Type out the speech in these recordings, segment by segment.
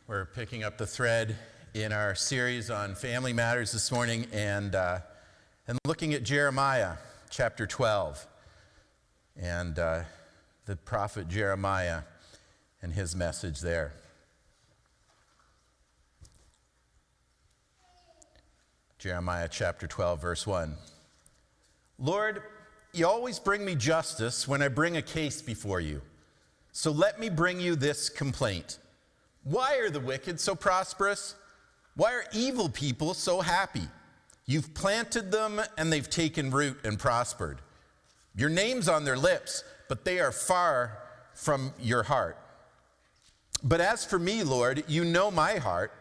We're picking up the thread in our series on family matters this morning and looking at Jeremiah chapter 12 and the prophet Jeremiah and his message there. Jeremiah chapter 12, verse 1. Lord, you always bring me justice when I bring a case before you. So let me bring you this complaint. Why are the wicked so prosperous? Why are evil people so happy? You've planted them and they've taken root and prospered. Your name's on their lips, but they are far from your heart. But as for me, Lord, you know my heart.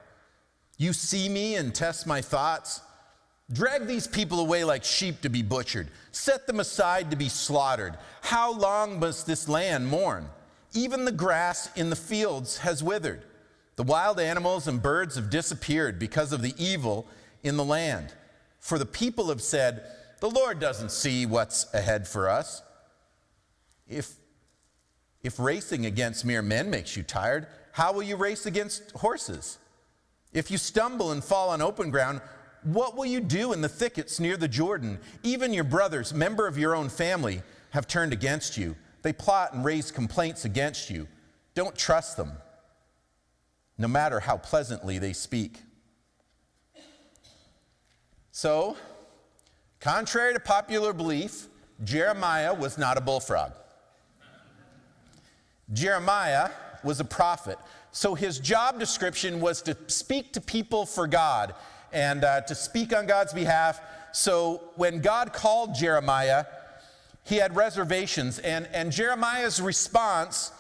You see me and test my thoughts. Drag these people away like sheep to be butchered. Set them aside to be slaughtered. How long must this land mourn? Even the grass in the fields has withered. The wild animals and birds have disappeared because of the evil in the land. For the people have said, the Lord doesn't see what's ahead for us. If racing against mere men makes you tired, how will you race against horses? If you stumble and fall on open ground, what will you do in the thickets near the Jordan? Even your brothers, member of your own family, have turned against you. They plot and raise complaints against you. Don't trust them, no matter how pleasantly they speak. So, contrary to popular belief, Jeremiah was not a bullfrog. Jeremiah was a prophet. So his job description was to speak to people for God and to speak on God's behalf. So when God called Jeremiah, he had reservations. And Jeremiah's response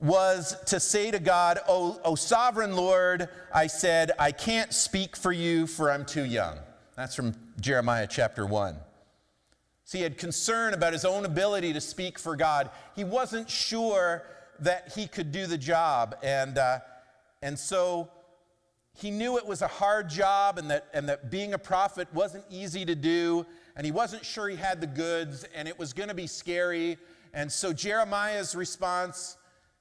was to say to God, O sovereign Lord, I said, I can't speak for you, for I'm too young. That's from Jeremiah chapter 1. So he had concern about his own ability to speak for God. He wasn't sure that he could do the job. And so he knew it was a hard job and that being a prophet wasn't easy to do. And he wasn't sure he had the goods, and it was going to be scary. And so Jeremiah's response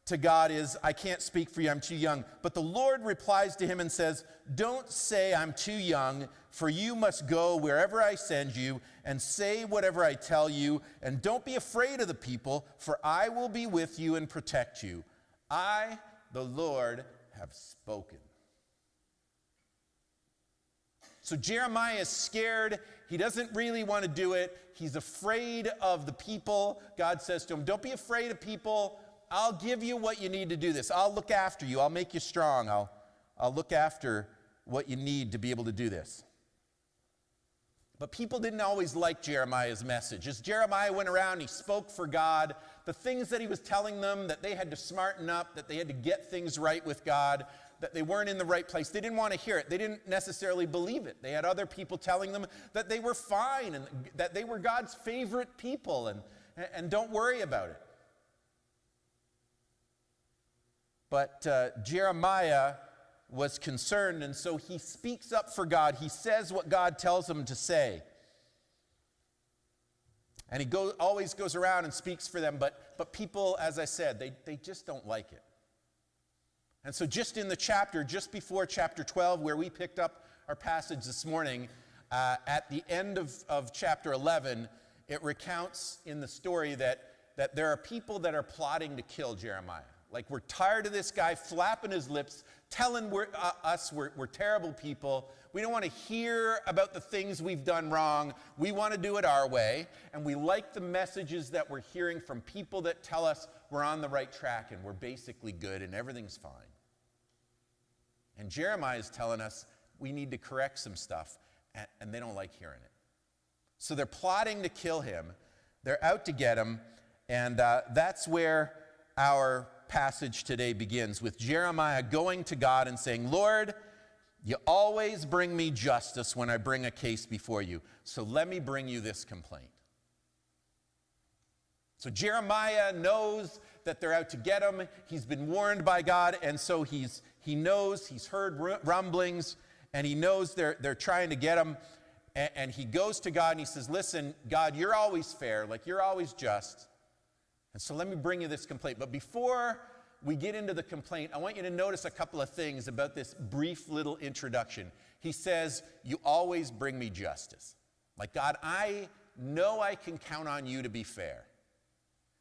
to God is, I can't speak for you, I'm too young. But the Lord replies to him and says, don't say I'm too young, for you must go wherever I send you and say whatever I tell you, and don't be afraid of the people, for I will be with you and protect you. I, the Lord, have spoken. So Jeremiah is scared. He doesn't really want to do it. He's afraid of the people. God says to him, don't be afraid of people. I'll give you what you need to do this. I'll look after you. I'll make you strong. I'll look after what you need to be able to do this. But people didn't always like Jeremiah's message. As Jeremiah went around, he spoke for God. The things that he was telling them, that they had to smarten up, that they had to get things right with God, that they weren't in the right place. They didn't want to hear it. They didn't necessarily believe it. They had other people telling them that they were fine and that they were God's favorite people and don't worry about it. But Jeremiah was concerned, and so he speaks up for God. He says what God tells him to say. And he always goes around and speaks for them, but people, as I said, they just don't like it. And so just in the chapter, just before chapter 12, where we picked up our passage this morning, at the end of chapter 11, it recounts in the story that there are people that are plotting to kill Jeremiah. Like, we're tired of this guy flapping his lips, telling we're terrible people. We don't want to hear about the things we've done wrong. We want to do it our way. And we like the messages that we're hearing from people that tell us we're on the right track and we're basically good and everything's fine. And Jeremiah is telling us we need to correct some stuff, and they don't like hearing it. So they're plotting to kill him. They're out to get him, and that's where our passage today begins, with Jeremiah going to God and saying, Lord, you always bring me justice when I bring a case before you, so let me bring you this complaint. So Jeremiah knows that they're out to get him. He's been warned by God, and so he knows, he's heard rumblings, and he knows they're trying to get him. And he goes to God and he says, listen, God, you're always fair, like you're always just. And so let me bring you this complaint. But before we get into the complaint, I want you to notice a couple of things about this brief little introduction. He says, you always bring me justice. Like, God, I know I can count on you to be fair.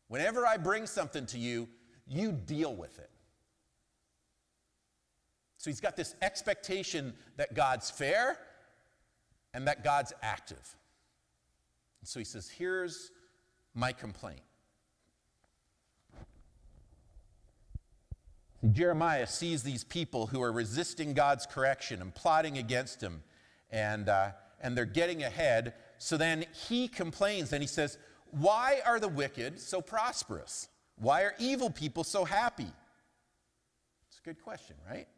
Whenever I bring something to you, you deal with it. So he's got this expectation that God's fair and that God's active. And so he says, here's my complaint. Jeremiah sees these people who are resisting God's correction and plotting against him, and they're getting ahead. So then he complains and he says, why are the wicked so prosperous? Why are evil people so happy? It's a good question, right?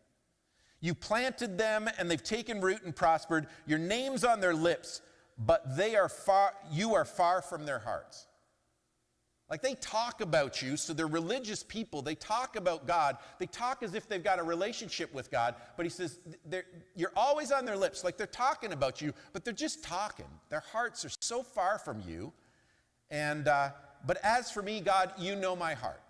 You planted them and they've taken root and prospered. Your name's on their lips, but you are far from their hearts. Like, they talk about you, so they're religious people. They talk about God. They talk as if they've got a relationship with God. But he says, you're always on their lips. Like, they're talking about you, but they're just talking. Their hearts are so far from you. But as for me, God, you know my heart.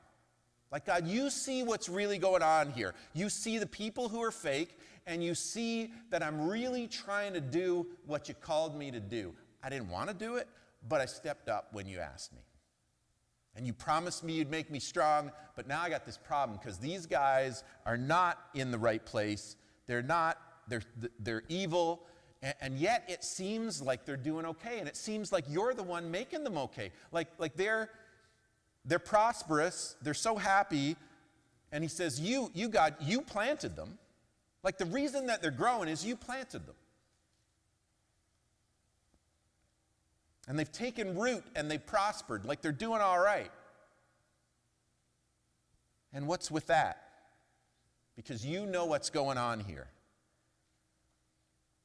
Like, God, you see what's really going on here. You see the people who are fake, and you see that I'm really trying to do what you called me to do. I didn't want to do it, but I stepped up when you asked me. And you promised me you'd make me strong, but now I got this problem because these guys are not in the right place. They're evil, and yet it seems like they're doing okay, and it seems like you're the one making them okay. Like they're prosperous, they're so happy, and he says, you God, you planted them. Like, the reason that they're growing is you planted them. And they've taken root and they've prospered, like they're doing all right. And what's with that? Because you know what's going on here.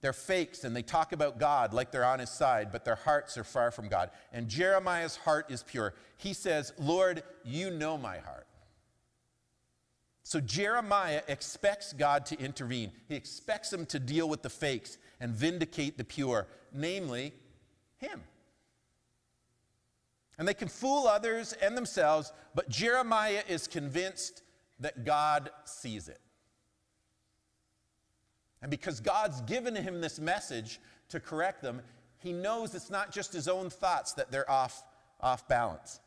They're fakes and they talk about God like they're on his side, but their hearts are far from God. And Jeremiah's heart is pure. He says, Lord, you know my heart. So Jeremiah expects God to intervene. He expects him to deal with the fakes and vindicate the pure, namely him. And they can fool others and themselves, but Jeremiah is convinced that God sees it. And because God's given him this message to correct them, he knows it's not just his own thoughts that they're off balance.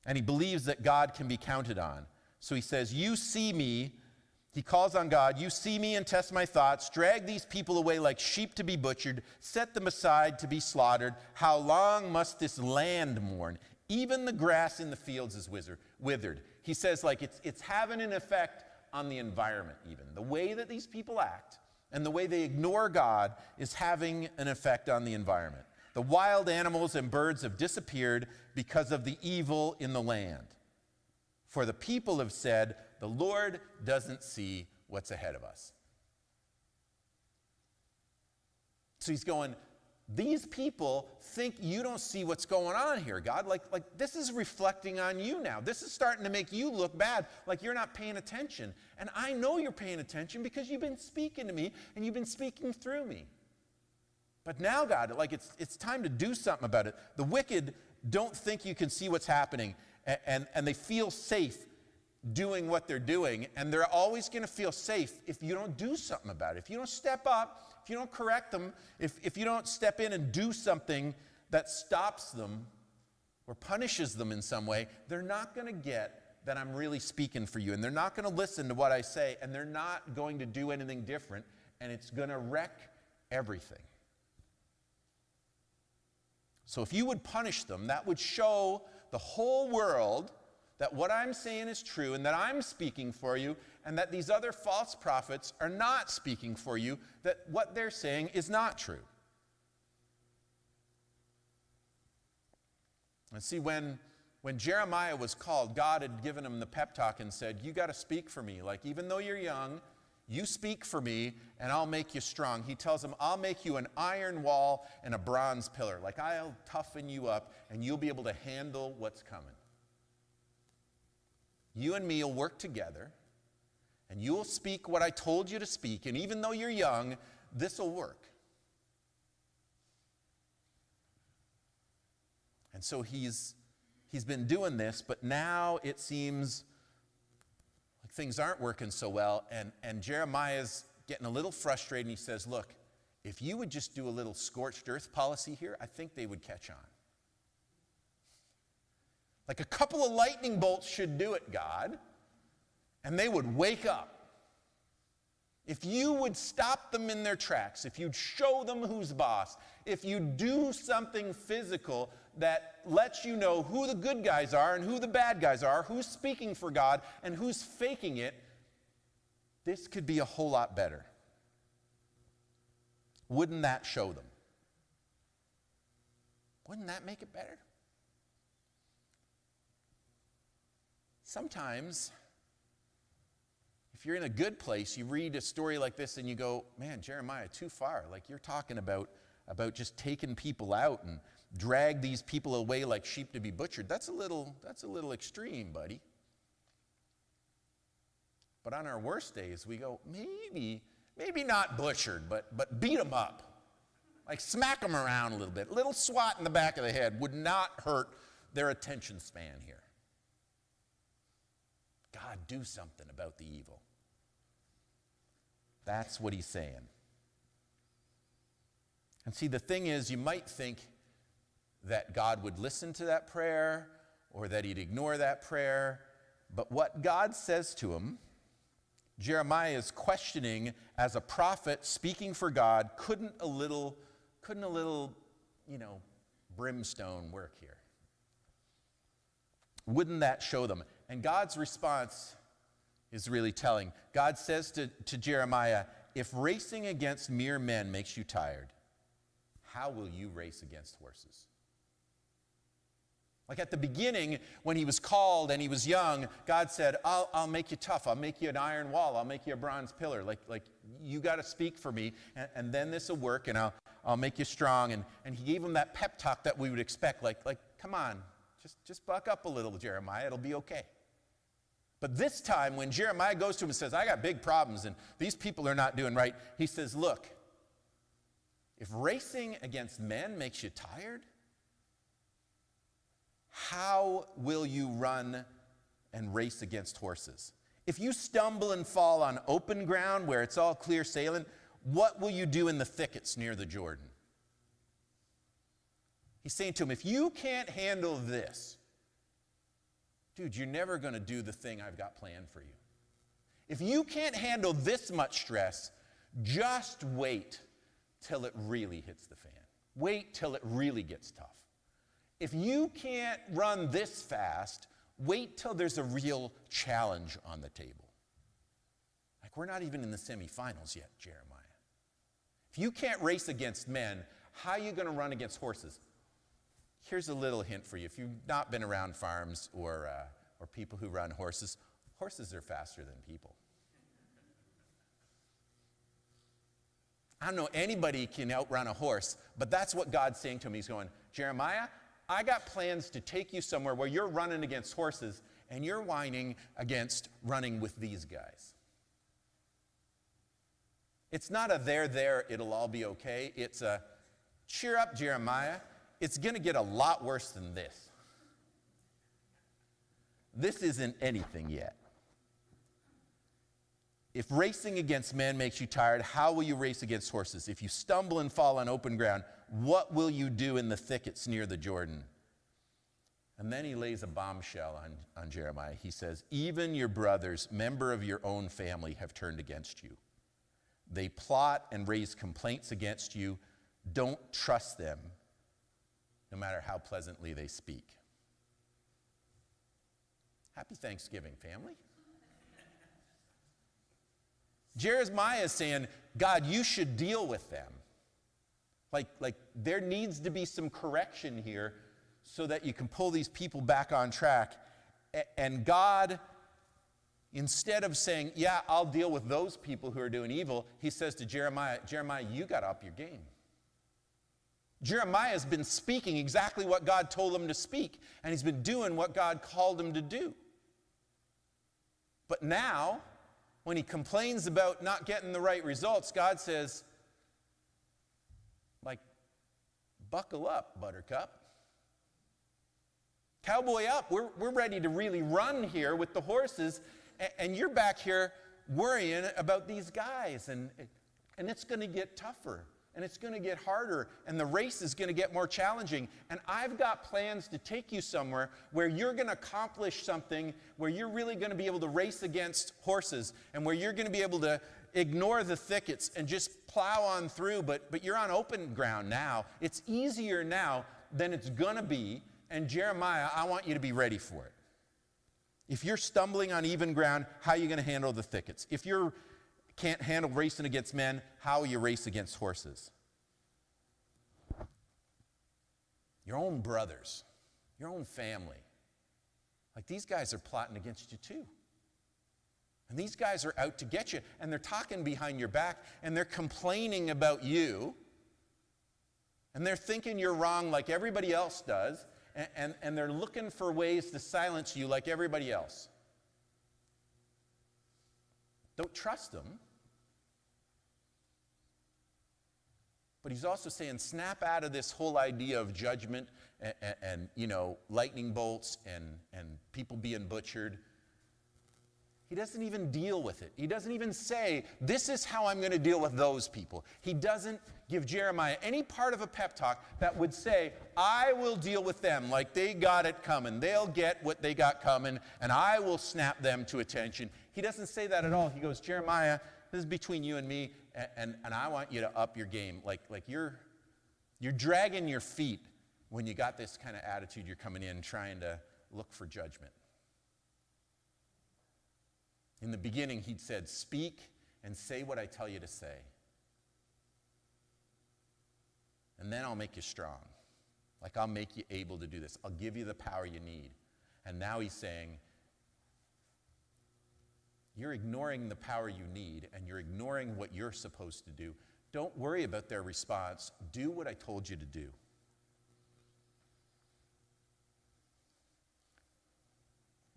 And he believes that God can be counted on. So he says, you see me. He calls on God, you see me and test my thoughts, drag these people away like sheep to be butchered, set them aside to be slaughtered. How long must this land mourn? Even the grass in the fields is withered. He says, like, it's having an effect on the environment even. The way that these people act and the way they ignore God is having an effect on the environment. The wild animals and birds have disappeared because of the evil in the land. For the people have said, the Lord doesn't see what's ahead of us. So he's going, these people think you don't see what's going on here, God. Like this is reflecting on you now. This is starting to make you look bad, like you're not paying attention. And I know you're paying attention because you've been speaking to me and you've been speaking through me. But now, God, like it's time to do something about it. The wicked don't think you can see what's happening, and they feel safe doing what they're doing, and they're always going to feel safe if you don't do something about it. If you don't step up, if you don't correct them, if you don't step in and do something that stops them or punishes them in some way, they're not going to get that I'm really speaking for you, and they're not going to listen to what I say, and they're not going to do anything different, and it's going to wreck everything. So if you would punish them, that would show the whole world that what I'm saying is true and that I'm speaking for you, and that these other false prophets are not speaking for you, that what they're saying is not true. And see, when Jeremiah was called, God had given him the pep talk and said, you got to speak for me. Like, even though you're young, you speak for me and I'll make you strong. He tells him, I'll make you an iron wall and a bronze pillar. Like, I'll toughen you up and you'll be able to handle what's coming. You and me will work together, and you'll speak what I told you to speak, and even though you're young, this will work. And so he's been doing this, but now it seems things aren't working so well, and Jeremiah's getting a little frustrated, and he says, look, if you would just do a little scorched earth policy here, I think they would catch on. Like a couple of lightning bolts should do it, God, and they would wake up. If you would stop them in their tracks, if you'd show them who's boss, if you do something physical that lets you know who the good guys are and who the bad guys are, who's speaking for God and who's faking it, this could be a whole lot better. Wouldn't that show them? Wouldn't that make it better? Sometimes, if you're in a good place, you read a story like this and you go, man, Jeremiah, too far. Like you're talking about just taking people out and drag these people away like sheep to be butchered. That's a little extreme, buddy. But on our worst days, we go, maybe not butchered, but beat them up. Like smack them around a little bit. A little swat in the back of the head would not hurt their attention span here. God, do something about the evil. That's what he's saying. And see, the thing is, you might think that God would listen to that prayer or that he'd ignore that prayer. But what God says to him, Jeremiah is questioning as a prophet speaking for God, couldn't a little, brimstone work here? Wouldn't that show them? And God's response is really telling. God says to Jeremiah, if racing against mere men makes you tired, how will you race against horses? Like at the beginning, when he was called and he was young, God said, I'll make you tough. I'll make you an iron wall. I'll make you a bronze pillar. Like you got to speak for me, and then this will work, and I'll make you strong. And he gave him that pep talk that we would expect, like come on, just buck up a little, Jeremiah. It'll be okay. But this time, when Jeremiah goes to him and says, I got big problems, and these people are not doing right, he says, look, if racing against men makes you tired, how will you run and race against horses? If you stumble and fall on open ground where it's all clear sailing, what will you do in the thickets near the Jordan? He's saying to him, if you can't handle this, dude, you're never going to do the thing I've got planned for you. If you can't handle this much stress, just wait till it really hits the fan. Wait till it really gets tough. If you can't run this fast, wait till there's a real challenge on the table. Like we're not even in the semifinals yet, Jeremiah. If you can't race against men, how are you going to run against horses? Here's a little hint for you. If you've not been around farms or people who run horses, horses are faster than people. I don't know anybody can outrun a horse, but that's what God's saying to him. He's going, Jeremiah, I got plans to take you somewhere where you're running against horses and you're whining against running with these guys. It's not a there, it'll all be okay. It's a cheer up, Jeremiah. It's going to get a lot worse than this. This isn't anything yet. If racing against men makes you tired, how will you race against horses? If you stumble and fall on open ground, what will you do in the thickets near the Jordan? And then he lays a bombshell on Jeremiah. He says, even your brothers, member of your own family, have turned against you. They plot and raise complaints against you. Don't trust them, no matter how pleasantly they speak. Happy Thanksgiving, family. Jeremiah is saying, God, you should deal with them. Like there needs to be some correction here so that you can pull these people back on track. And God, instead of saying, yeah, I'll deal with those people who are doing evil, he says to Jeremiah, you got to up your game. Jeremiah has been speaking exactly what God told him to speak, and he's been doing what God called him to do. But now, when he complains about not getting the right results, God says, buckle up, buttercup. Cowboy up. We're ready to really run here with the horses. And you're back here worrying about these guys. And it's going to get tougher. And it's going to get harder. And the race is going to get more challenging. And I've got plans to take you somewhere where you're going to accomplish something, where you're really going to be able to race against horses, and where you're going to be able to ignore the thickets and just plow on through. But you're on open ground now. It's easier now than it's going to be. And Jeremiah, I want you to be ready for it. If you're stumbling on even ground, how are you going to handle the thickets? If you can't handle racing against men, how will you race against horses? Your own brothers, your own family. Like, these guys are plotting against you too. And these guys are out to get you, and they're talking behind your back, and they're complaining about you, and they're thinking you're wrong like everybody else does, and they're looking for ways to silence you like everybody else. Don't trust them. But he's also saying, snap out of this whole idea of judgment and lightning bolts and people being butchered. He doesn't even deal with it. He doesn't even say, this is how I'm going to deal with those people. He doesn't give Jeremiah any part of a pep talk that would say, I will deal with them like they got it coming. They'll get what they got coming, and I will snap them to attention. He doesn't say that at all. He goes, Jeremiah, this is between you and me, and I want you to up your game. Like you're dragging your feet when you got this kind of attitude. You're coming in trying to look for judgment. In the beginning, he'd said, speak and say what I tell you to say. And then I'll make you strong. Like, I'll make you able to do this. I'll give you the power you need. And now he's saying, you're ignoring the power you need, and you're ignoring what you're supposed to do. Don't worry about their response. Do what I told you to do.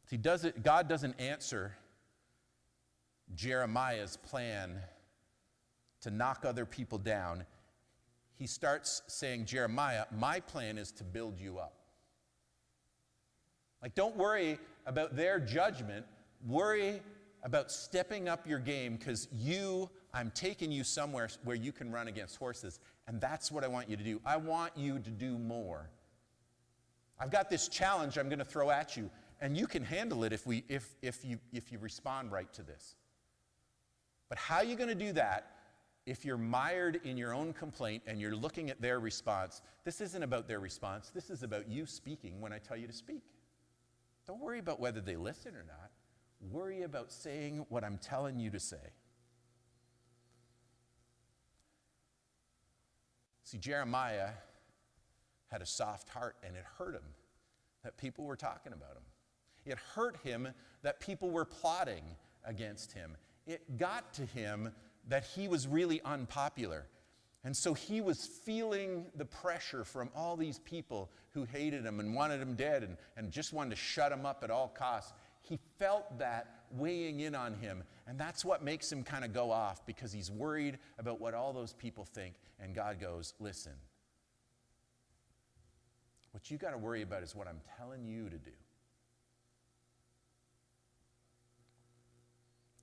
See, God doesn't answer Jeremiah's plan to knock other people down. He starts saying, Jeremiah, my plan is to build you up. Like, don't worry about their judgment. Worry about stepping up your game, because I'm taking you somewhere where you can run against horses, and that's what I want you to do. I want you to do more. I've got this challenge I'm going to throw at you, and you can handle it if you respond right to this. But how are you going to do that if you're mired in your own complaint and you're looking at their response? This isn't about their response. This is about you speaking when I tell you to speak. Don't worry about whether they listen or not. Worry about saying what I'm telling you to say. See, Jeremiah had a soft heart, and it hurt him that people were talking about him. It hurt him that people were plotting against him. It got to him that he was really unpopular. And so he was feeling the pressure from all these people who hated him and wanted him dead and just wanted to shut him up at all costs. He felt that weighing in on him. And that's what makes him kind of go off, because he's worried about what all those people think. And God goes, listen, what you got to worry about is what I'm telling you to do.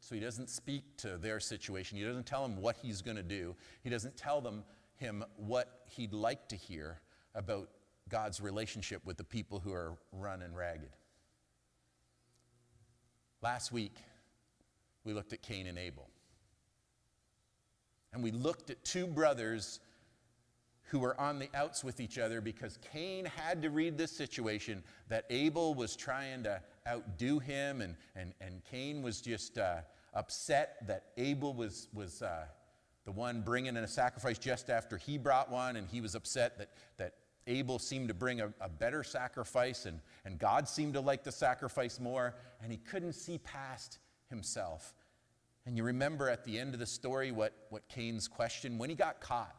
So he doesn't speak to their situation. He doesn't tell them what he's going to do. He doesn't tell him what he'd like to hear about God's relationship with the people who are running ragged. Last week, we looked at Cain and Abel. And we looked at two brothers who were on the outs with each other because Cain had to read this situation that Abel was trying to outdo him, and Cain was just upset that Abel was the one bringing in a sacrifice just after he brought one, and he was upset that Abel seemed to bring a better sacrifice, and God seemed to like the sacrifice more, and he couldn't see past himself. And you remember at the end of the story what Cain's question, when he got caught,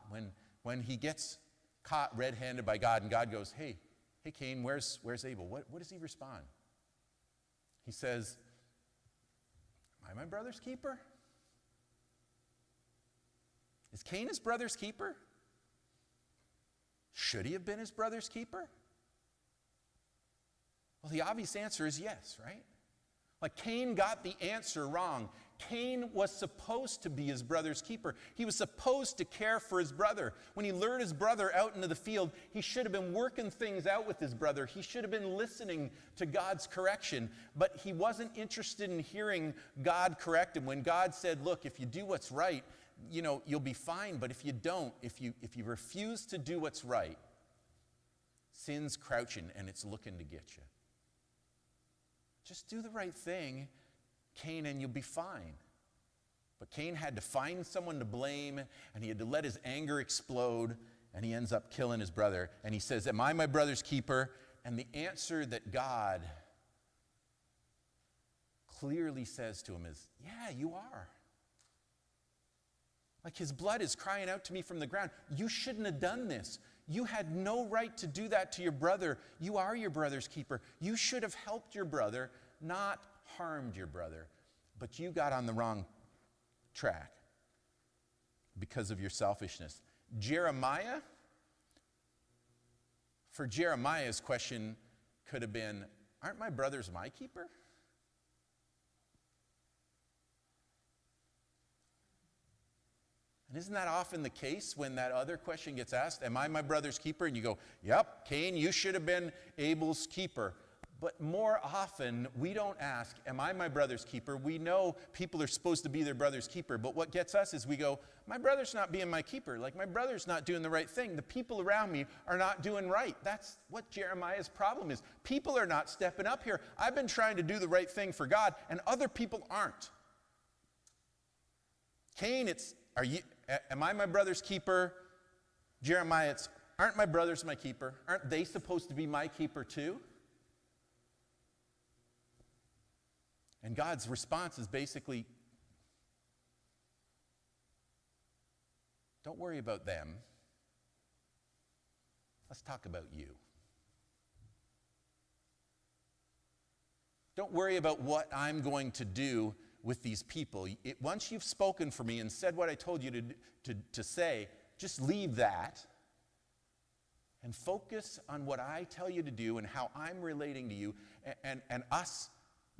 when he gets caught red-handed by God, and God goes, hey Cain, where's Abel? What does he respond? He says, am I my brother's keeper? Is Cain his brother's keeper? Should he have been his brother's keeper? Well, the obvious answer is yes, right? Like Cain got the answer wrong. Cain was supposed to be his brother's keeper. He was supposed to care for his brother. When he lured his brother out into the field, he should have been working things out with his brother. He should have been listening to God's correction, but he wasn't interested in hearing God correct him. When God said, look, if you do what's right, you'll be fine, but if you don't, if you refuse to do what's right, sin's crouching and it's looking to get you. Just do the right thing, Cain, and you'll be fine. But Cain had to find someone to blame, and he had to let his anger explode, and he ends up killing his brother. And he says, am I my brother's keeper? And the answer that God clearly says to him is, yeah, you are. Like his blood is crying out to me from the ground. You shouldn't have done this. You had no right to do that to your brother. You are your brother's keeper. You should have helped your brother, not harmed your brother. But you got on the wrong track because of your selfishness. For Jeremiah's question could have been, aren't my brothers my keeper? And isn't that often the case when that other question gets asked, am I my brother's keeper? And you go, yep, Cain, you should have been Abel's keeper. But more often, we don't ask, am I my brother's keeper? We know people are supposed to be their brother's keeper. But what gets us is we go, my brother's not being my keeper. Like my brother's not doing the right thing. The people around me are not doing right. That's what Jeremiah's problem is. People are not stepping up here. I've been trying to do the right thing for God, and other people aren't. Cain, am I my brother's keeper? Jeremiah, aren't my brothers my keeper? Aren't they supposed to be my keeper too? And God's response is basically, don't worry about them. Let's talk about you. Don't worry about what I'm going to do with these people. Once you've spoken for me and said what I told you to say, just leave that and focus on what I tell you to do and how I'm relating to you and us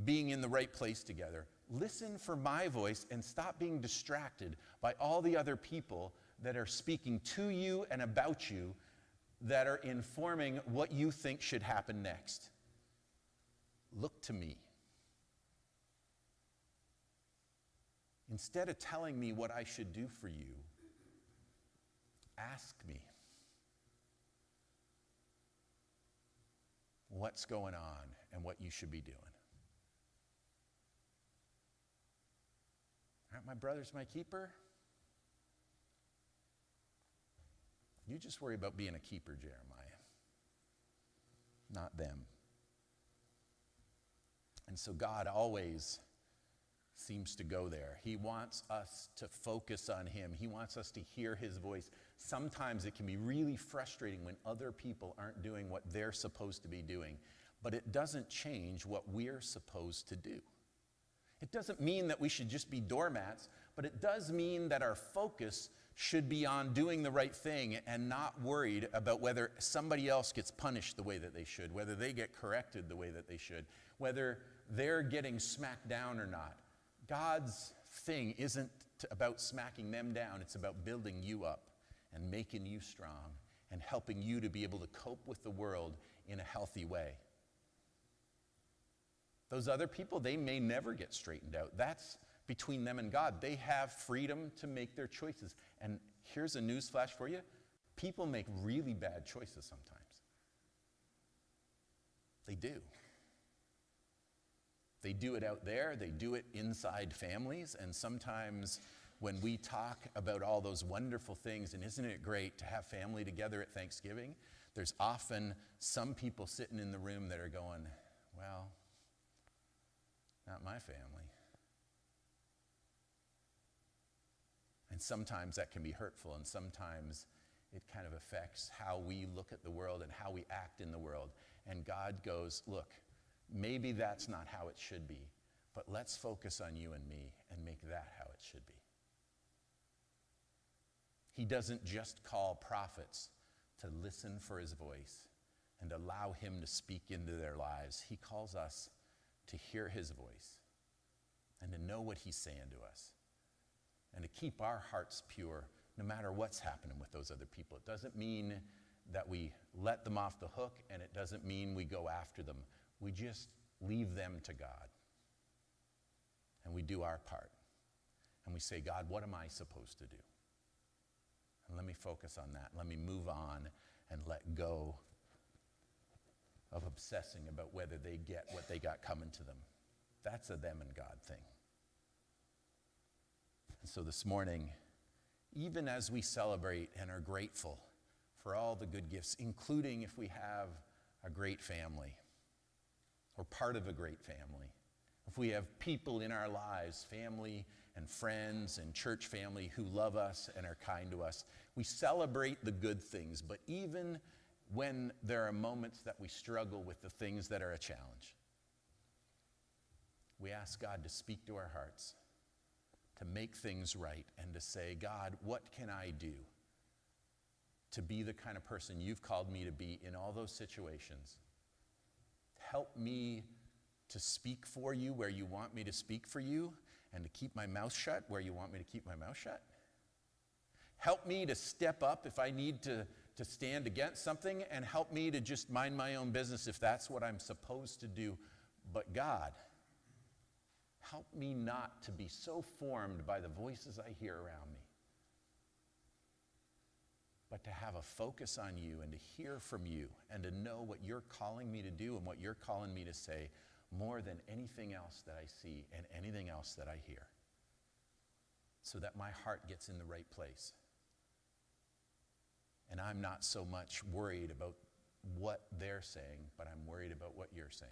being in the right place together. Listen for my voice and stop being distracted by all the other people that are speaking to you and about you that are informing what you think should happen next. Look to me. Instead of telling me what I should do for you, ask me what's going on and what you should be doing. Aren't my brothers my keeper? You just worry about being a keeper, Jeremiah, not them. And so God always seems to go there. He wants us to focus on him. He wants us to hear his voice. Sometimes it can be really frustrating when other people aren't doing what they're supposed to be doing, but it doesn't change what we're supposed to do. It doesn't mean that we should just be doormats, but it does mean that our focus should be on doing the right thing and not worried about whether somebody else gets punished the way that they should, whether they get corrected the way that they should, whether they're getting smacked down or not. God's thing isn't about smacking them down. It's about building you up and making you strong and helping you to be able to cope with the world in a healthy way. Those other people, they may never get straightened out. That's between them and God. They have freedom to make their choices. And here's a news flash for you. People make really bad choices sometimes. They do. They do it out there. They do it inside families. And sometimes when we talk about all those wonderful things, and isn't it great to have family together at Thanksgiving, there's often some people sitting in the room that are going, well, not my family. And sometimes that can be hurtful, and sometimes it kind of affects how we look at the world and how we act in the world. And God goes, look, maybe that's not how it should be, but let's focus on you and me and make that how it should be. He doesn't just call prophets to listen for his voice and allow him to speak into their lives. He calls us to hear his voice and to know what he's saying to us and to keep our hearts pure no matter what's happening with those other people. It doesn't mean that we let them off the hook, and it doesn't mean we go after them. We just leave them to God. And we do our part. And we say, God, what am I supposed to do? And let me focus on that. Let me move on and let go of obsessing about whether they get what they got coming to them. That's a them and God thing. And so this morning, even as we celebrate and are grateful for all the good gifts, including if we have a great family or part of a great family, if we have people in our lives, family and friends and church family who love us and are kind to us, we celebrate the good things. But even when there are moments that we struggle with the things that are a challenge, we ask God to speak to our hearts, to make things right, and to say, God, what can I do to be the kind of person you've called me to be in all those situations? Help me to speak for you where you want me to speak for you, and to keep my mouth shut where you want me to keep my mouth shut. Help me to step up if I need to stand against something, and help me to just mind my own business if that's what I'm supposed to do. But God, help me not to be so formed by the voices I hear around me, but to have a focus on you and to hear from you and to know what you're calling me to do and what you're calling me to say more than anything else that I see and anything else that I hear, so that my heart gets in the right place. And I'm not so much worried about what they're saying, but I'm worried about what you're saying.